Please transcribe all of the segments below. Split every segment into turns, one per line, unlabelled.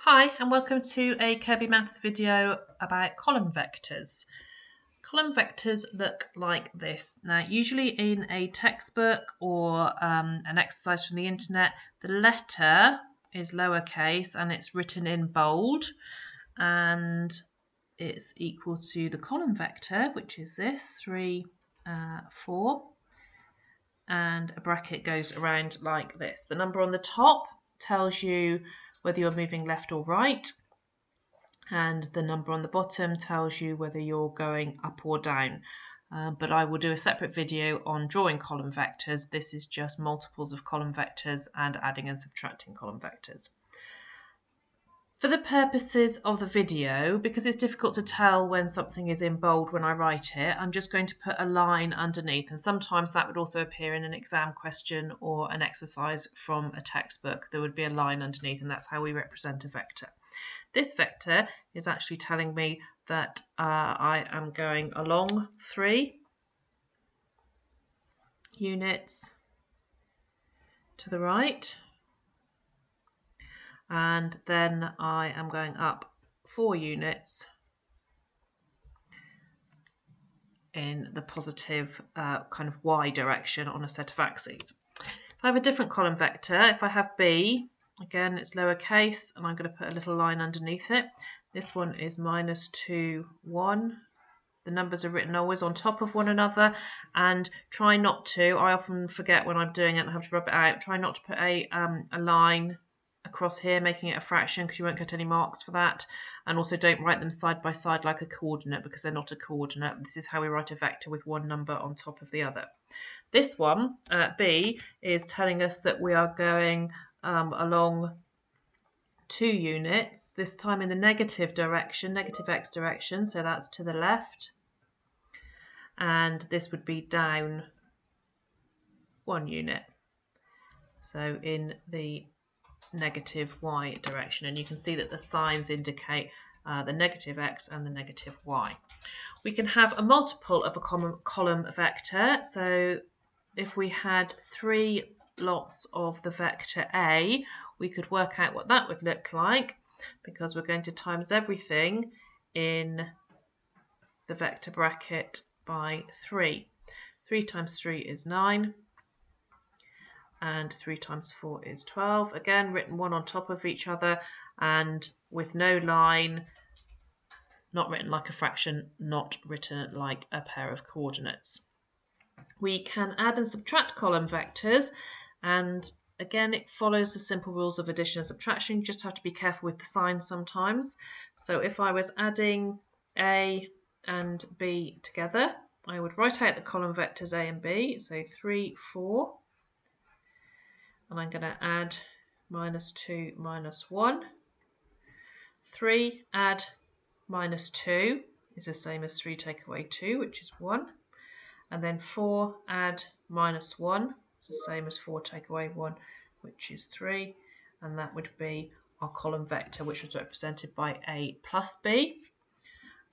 Hi and welcome to a Kirby Maths video about column vectors. Column vectors look like this. Now usually in a textbook or an exercise from the internet, the letter is lowercase and it's written in bold and it's equal to the column vector, which is this, 3, 4, and a bracket goes around like this. The number on the top tells you whether you're moving left or right, and the number on the bottom tells you whether you're going up or down. But I will do a separate video on drawing column vectors. This is just multiples of column vectors and adding and subtracting column vectors. For the purposes of the video, because it's difficult to tell when something is in bold when I write it, I'm just going to put a line underneath, and sometimes that would also appear in an exam question or an exercise from a textbook. There would be a line underneath, and that's how we represent a vector. This vector is actually telling me that I am going along 3 units to the right, and then I am going up 4 units in the positive kind of y direction on a set of axes. If I have a different column vector, if I have B, again it's lowercase and I'm going to put a little line underneath it. This one is -2, 1. The numbers are written always on top of one another, and try not to, I often forget when I'm doing it and I have to rub it out, try not to put a line across here making it a fraction, because you won't get any marks for that. And also don't write them side by side like a coordinate, because they're not a coordinate. This is how we write a vector with one number on top of the other. This one, B, is telling us that we are going along 2 units, this time in the negative direction, negative x direction, so that's to the left, and this would be down 1 unit, so in the negative y direction, and you can see that the signs indicate the negative x and the negative y. We can have a multiple of a column vector, so if we had 3 lots of the vector A, we could work out what that would look like, because we're going to times everything in the vector bracket by 3. 3 times 3 is 9, and 3 times 4 is 12. Again, written one on top of each other and with no line, not written like a fraction, not written like a pair of coordinates. We can add and subtract column vectors, and again it follows the simple rules of addition and subtraction. You just have to be careful with the signs sometimes. So if I was adding A and B together, I would write out the column vectors A and B, so 3, 4, and I'm going to add -2, -1. 3 add -2 is the same as 3 take away 2, which is 1. And then 4 add -1, it's the same as 4 take away 1, which is 3. And that would be our column vector, which was represented by A plus B.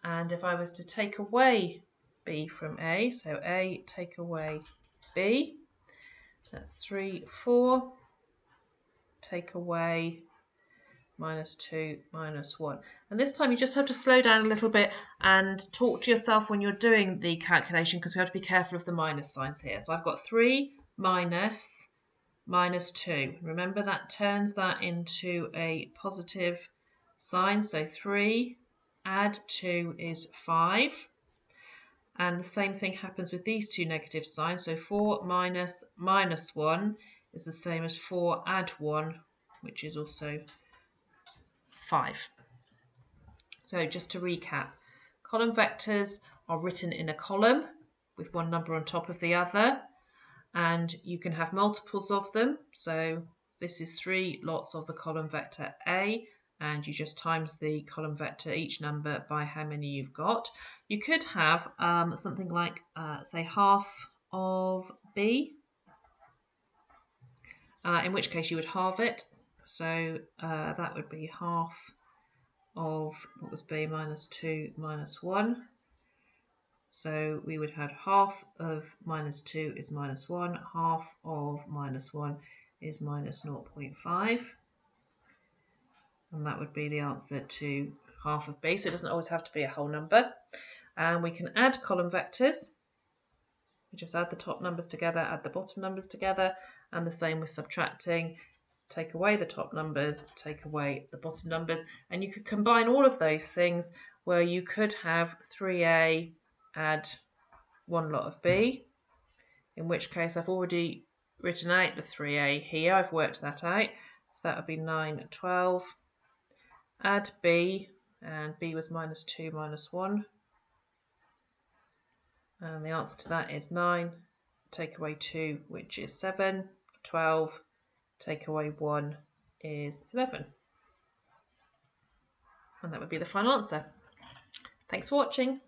And if I was to take away B from A, so A take away B, that's 3, 4, take away -2, -1. And this time you just have to slow down a little bit and talk to yourself when you're doing the calculation, because we have to be careful of the minus signs here. So I've got 3 minus -2. Remember, that turns that into a positive sign. So 3 add 2 is 5. And the same thing happens with these two negative signs. So 4 minus -1 is the same as 4 add 1, which is also 5. So just to recap, column vectors are written in a column with one number on top of the other, and you can have multiples of them. So this is 3 lots of the column vector A, and you just times the column vector, each number, by how many you've got. You could have something like, say, half of B, in which case you would halve it. So that would be half of, what was B, -2, -1. So we would have half of -2 is -1, half of -1 is -0.5. and that would be the answer to half of B. So it doesn't always have to be a whole number. And we can add column vectors. We just add the top numbers together, add the bottom numbers together, and the same with subtracting. Take away the top numbers, take away the bottom numbers, and you could combine all of those things where you could have 3A add one lot of B, in which case I've already written out the 3A here, I've worked that out, so that would be 9, 12, add B, and B was minus 2, minus 1, and the answer to that is 9, take away 2, which is 7, 12, take away 1 is 11. And that would be the final answer. Thanks for watching.